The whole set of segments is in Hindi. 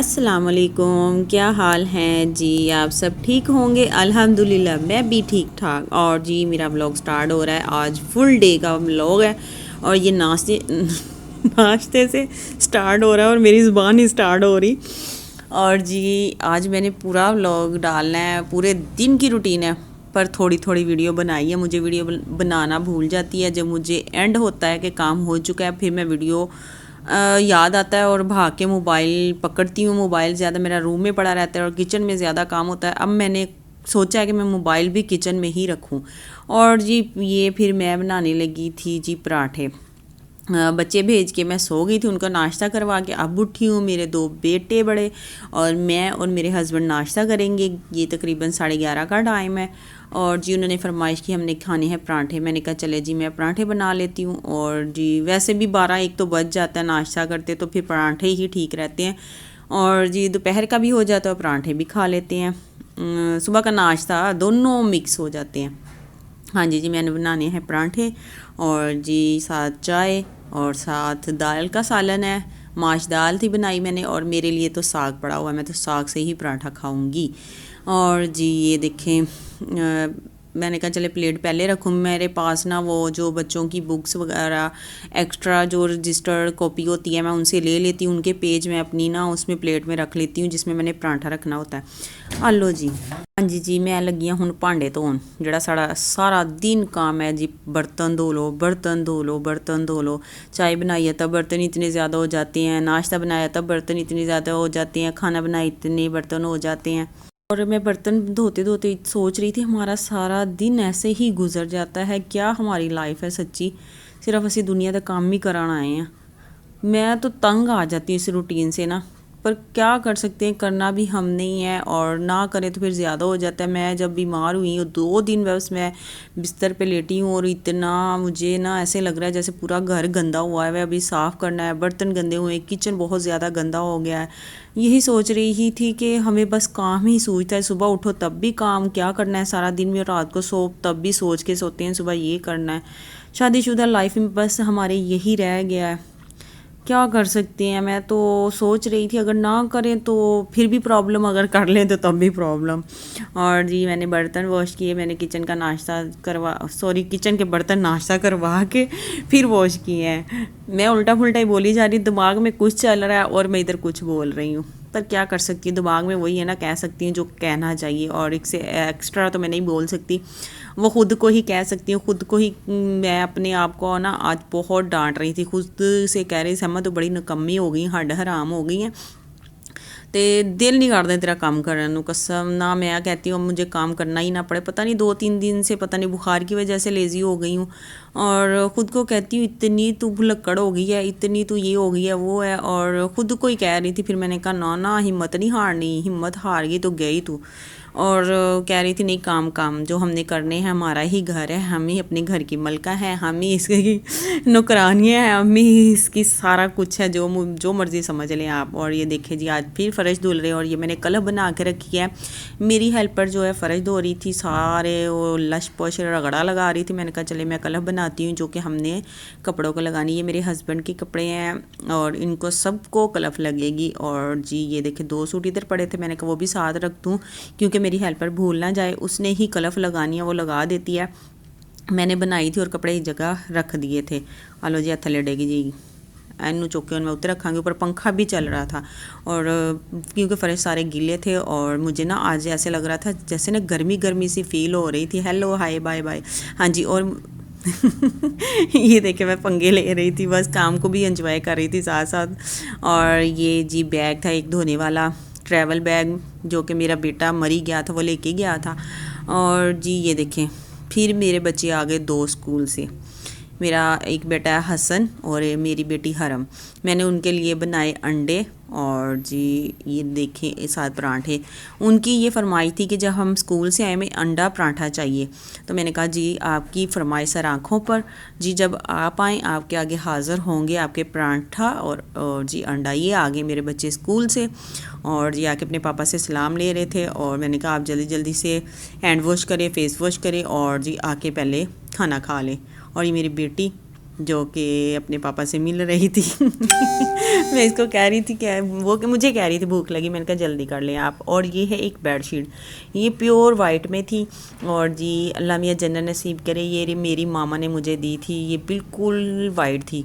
अस्सलाम वालेकुम, क्या हाल हैं जी। आप सब ठीक होंगे। अल्हम्दुलिल्लाह मैं भी ठीक ठाक। और जी मेरा व्लॉग स्टार्ट हो रहा है। आज फुल डे का व्लॉग है और ये नाश्ते नाश्ते से स्टार्ट हो रहा है और मेरी ज़ुबान ही स्टार्ट हो रही। और जी आज मैंने पूरा व्लॉग डालना है, पूरे दिन की रूटीन है, पर थोड़ी थोड़ी वीडियो बनाई है। मुझे वीडियो बनाना भूल जाती है। जब मुझे एंड होता है कि काम हो चुका है, फिर मैं वीडियो याद आता है और भाग के मोबाइल पकड़ती हूँ। मोबाइल ज़्यादा मेरा रूम में पड़ा रहता है और किचन में ज़्यादा काम होता है। अब मैंने सोचा है कि मैं मोबाइल भी किचन में ही रखूँ। और जी ये फिर मैं बनाने लगी थी जी पराठे। बच्चे भेज के मैं सो गई थी, उनका नाश्ता करवा के अब उठी हूँ। मेरे 2 बेटे बड़े और मैं और मेरे हस्बैंड नाश्ता करेंगे। ये तकरीबन 11:30 का टाइम है और जी उन्होंने फरमाइश की हमने खाने हैं पराठे। मैंने कहा चले जी मैं पराठे बना लेती हूँ। और जी वैसे भी 12-1 तो बज जाता है नाश्ता करते, तो फिर पराठे ही ठीक रहते हैं। और जी दोपहर का भी हो जाता है, पराठे भी खा लेते हैं। सुबह का नाश्ता दोनों मिक्स हो जाते हैं। हाँ जी मैंने बनाने हैं पराठे और जी साथ चाय और साथ दाल का सालन है। माश दाल थी बनाई मैंने और मेरे लिए तो साग पड़ा हुआ है, मैं तो साग से ही पराठा खाऊंगी। और जी ये देखें मैंने कहा चले प्लेट पहले रखूँ। मेरे पास ना वो जो बच्चों की बुक्स वगैरह एक्स्ट्रा जो रजिस्टर्ड कॉपी होती है मैं उनसे ले लेती हूँ। उनके पेज मैं अपनी ना उसमें प्लेट में रख लेती हूँ जिसमें मैंने पराठा रखना होता है। आलो जी हाँ जी मैं लगी हूँ भांडे धोन। जोड़ा सारा दिन काम है जी, बर्तन धो लो बर्तन धो लो बर्तन धो लो। चाय बनाई है तब बर्तन इतने ज़्यादा हो जाते हैं, नाश्ता बनाया तब बर्तन इतने ज़्यादा हो जाते हैं, खाना बनाए इतने बर्तन हो जाते हैं। और मैं बर्तन धोते धोते सोच रही थी हमारा सारा दिन ऐसे ही गुजर जाता है। क्या हमारी लाइफ है सच्ची, सिर्फ असी दुनिया का काम ही कराना आए हैं। मैं तो तंग आ जाती हूँ इस रूटीन से ना, पर क्या कर सकते हैं, करना भी हम नहीं है और ना करें तो फिर ज़्यादा हो जाता है। मैं जब बीमार हुई हूँ 2 दिन बस मैं बिस्तर पे लेटी हूँ और इतना मुझे ना ऐसे लग रहा है जैसे पूरा घर गंदा हुआ है। वह अभी साफ़ करना है, बर्तन गंदे हुए, किचन बहुत ज़्यादा गंदा हो गया है। यही सोच रही ही थी कि हमें बस काम ही सूझता है। सुबह उठो तब भी काम, क्या करना है सारा दिन में, रात को सो तब भी सोच के सोते हैं सुबह ये करना है। शादीशुदा लाइफ में बस हमारे यही रह गया है। क्या कर सकते हैं। मैं तो सोच रही थी अगर ना करें तो फिर भी प्रॉब्लम, अगर कर लें तो तब भी प्रॉब्लम। और जी मैंने बर्तन वॉश किए, मैंने किचन का नाश्ता किचन के बर्तन नाश्ता करवा के फिर वॉश किए हैं। मैं उल्टा पुल्टा ही बोली जा रही, दिमाग में कुछ चल रहा है और मैं इधर कुछ बोल रही हूँ। पर क्या कर सकती हूँ, दिमाग में वही है ना, कह सकती हूँ जो कहना चाहिए और एक से एक्स्ट्रा तो मैं नहीं बोल सकती। वो खुद को ही कह सकती हूँ, खुद को ही। मैं अपने आप को ना आज बहुत डांट रही थी, खुद से कह रही सहमत तो बड़ी निकम्मी हो गई, हड्ड हराम हो गई हैं तो दिल नहीं करता तेरा काम करने को। कसम ना मैं कहती हूँ मुझे काम करना ही ना पड़े। पता नहीं 2-3 दिन से पता नहीं बुखार की वजह से लेज़ी हो गई हूँ और ख़ुद को कहती हूँ इतनी तू भुलक्कड़ हो गई है, इतनी तू ये हो गई है वो है, और ख़ुद को ही कह रही थी। फिर मैंने कहा ना ना हिम्मत नहीं हारनी, हिम्मत हार गई तो गई तू। और कह रही थी नहीं काम काम जो हमने करने हैं, हमारा ही घर है, हम ही अपने घर की मलका है, हम ही इसकी नौकरानियाँ हैं, हम ही इसकी सारा कुछ है, जो मर्ज़ी समझ लें आप। और ये देखिए जी आज फिर फ़र्श धुल रहे हैं और ये मैंने कलफ बना के रखी है। मेरी हेल्पर जो है फ़र्श धो रही थी, सारे वो लश पश रगड़ा लगा रही थी। मैंने कहा चले मैं कलफ बनाती हूँ जो कि हमने कपड़ों को लगानी है। मेरे हस्बैंड के कपड़े हैं और इनको सबको कलफ लगेगी। और जी ये देखिए 2 सूट इधर पड़े थे, मैंने कहा वो भी साथ रख दूँ क्योंकि मेरी हेल्पर भूल ना जाए, उसने ही कलफ लगानी है, वो लगा देती है। मैंने बनाई थी और कपड़े एक जगह रख दिए थे। आलो जी हथ लड़ेगी जी, एनू चुक के मैं उत्ते रखांगी। ऊपर पंखा भी चल रहा था और क्योंकि फ़र्श सारे गीले थे और मुझे ना आज ऐसे लग रहा था जैसे ना गर्मी गर्मी सी फील हो रही थी। हेलो हाय बाय बाय हाँ जी। और ये देखे मैं पंगे ले रही थी, बस काम को भी एंजॉय कर रही थी साथ साथ। और ये जी बैग था एक धोने वाला ट्रैवल बैग जो कि मेरा बेटा मरी गया था वो लेके गया था। और जी ये देखें फिर मेरे बच्चे आ गए 2 स्कूल से। मेरा एक बेटा है हसन और मेरी बेटी हरम। मैंने उनके लिए बनाए अंडे और जी ये देखें साथ पराठे। उनकी ये फरमाइश थी कि जब हम स्कूल से आए में अंडा पराठा चाहिए, तो मैंने कहा जी आपकी फरमाइश सर आँखों पर। जी जब आप आएँ आपके आगे हाज़िर होंगे आपके पराठा और जी अंडा। ये आगे मेरे बच्चे स्कूल से और जी आके अपने पापा से सलाम ले रहे थे और मैंने कहा आप जल्दी जल्दी से हैंड वॉश करें, फेस वॉश करें और जी आके पहले खाना खा लें। और ये मेरी बेटी जो कि अपने पापा से मिल रही थी। मैं इसको कह रही थी कि वो कि मुझे कह रही थी भूख लगी, मैंने कहा जल्दी कर लें आप। और ये है एक बेडशीट, ये प्योर वाइट में थी और जी अल्लाह मियाँ जन्नत नसीब करे, ये मेरी मामा ने मुझे दी थी। ये बिल्कुल वाइट थी,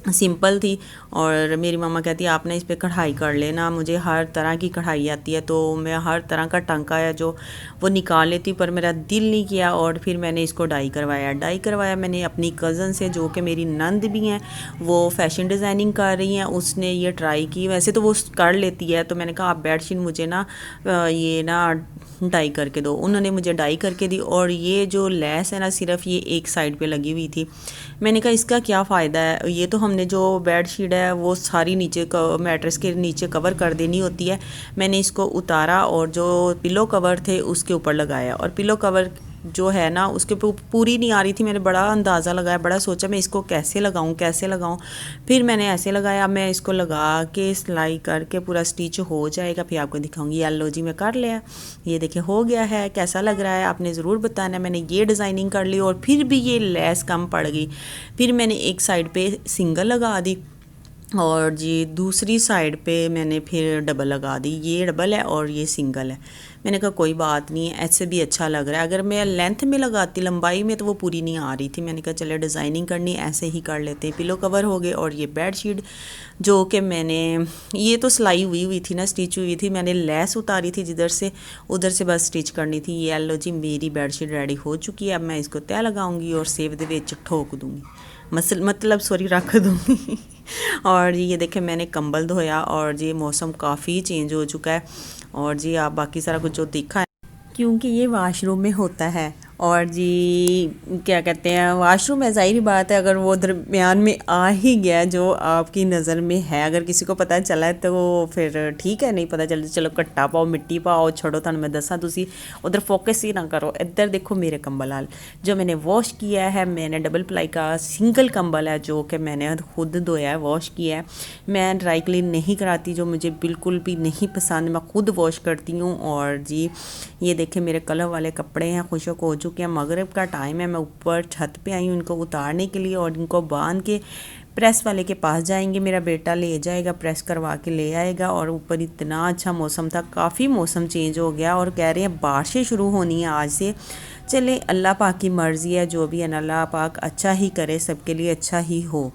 सिंपल थी। और मेरी मामा कहती है आप ना इस पर कढ़ाई कर लेना, मुझे हर तरह की कढ़ाई आती है, तो मैं हर तरह का टांका है जो वो निकाल लेती, पर मेरा दिल नहीं किया और फिर मैंने इसको डाई करवाया मैंने अपनी कज़न से, जो कि मेरी नंद भी हैं, वो फैशन डिज़ाइनिंग कर रही हैं। उसने ये ट्राई की, वैसे तो वो कर लेती है, तो मैंने कहा आप बेडशीट मुझे ना ये ना डाई करके दो। उन्होंने मुझे डाई करके दी। और ये जो लेस है ना सिर्फ ये एक साइड पे लगी हुई थी। मैंने कहा इसका क्या फ़ायदा है, ये तो हमने जो बेडशीट है वो सारी नीचे मैट्रेस के नीचे कवर कर देनी होती है। मैंने इसको उतारा और जो पिलो कवर थे उसके ऊपर लगाया, और पिलो कवर जो है ना उसके पूरी नहीं आ रही थी। मैंने बड़ा अंदाज़ा लगाया, बड़ा सोचा मैं इसको कैसे लगाऊं। फिर मैंने ऐसे लगाया, मैं इसको लगा के सिलाई करके पूरा स्टिच हो जाएगा, फिर आपको दिखाऊंगी। येलो जी मैं कर लिया, ये देखिए हो गया है। कैसा लग रहा है आपने ज़रूर बताना। मैंने ये डिज़ाइनिंग कर ली और फिर भी ये लेस कम पड़ गई। फिर मैंने एक साइड पे सिंगल लगा दी और जी दूसरी साइड पे मैंने फिर डबल लगा दी। ये डबल है और ये सिंगल है। मैंने कहा कोई बात नहीं है, ऐसे भी अच्छा लग रहा है। अगर मैं लेंथ में लगाती लंबाई में तो वो पूरी नहीं आ रही थी। मैंने कहा चले डिज़ाइनिंग करनी ऐसे ही कर लेते हैं। पिलो कवर हो गए और ये बेडशीट जो कि मैंने ये तो सिलाई हुई थी ना, स्टिच हुई थी। मैंने लेस उतारी थी जिधर से, उधर से बस स्टिच करनी थी। ये लो जी मेरी बेडशीट रेडी हो चुकी है। अब मैं इसको तय लगाऊंगी और सेव दे विच ठोक दूँगी, मतलब सॉरी रख दूँगी। और ये देखें मैंने कंबल धोया और जी मौसम काफ़ी चेंज हो चुका है। और जी आप बाकी सारा कुछ जो देखा है, क्योंकि ये वाशरूम में होता है। और जी क्या कहते हैं वाशरूम है, ज़ाहिर बात है अगर वो दरमियान में आ ही गया जो आपकी नज़र में है, अगर किसी को पता चला है तो फिर ठीक है, नहीं पता चलता चलो कट्टा पाओ मिट्टी पाओ छोड़ो। थानू मैं दसा तुसी उधर फोकस ही ना करो। इधर देखो मेरे कंबल हाल जो मैंने वॉश किया है। मैंने डबल प्लाई का सिंगल कंबल है जो कि मैंने खुद धोया है, वॉश किया है। मैं ड्राई क्लीन नहीं कराती, जो मुझे बिल्कुल भी नहीं पसंद, मैं खुद वॉश करती हूँ। और जी ये देखें मेरे कलर वाले कपड़े हैं, खुशक हो चुके हैं। मगरिब का टाइम है, मैं ऊपर छत पे आई हूँ इनको उतारने के लिए और इनको बांध के प्रेस वाले के पास जाएंगे। मेरा बेटा ले जाएगा, प्रेस करवा के ले आएगा। और ऊपर इतना अच्छा मौसम था, काफ़ी मौसम चेंज हो गया और कह रहे हैं बारिशें शुरू होनी है आज से। चले अल्लाह पाक की मर्ज़ी है, जो भी है अल्लाह पाक अच्छा ही करे, सबके लिए अच्छा ही हो।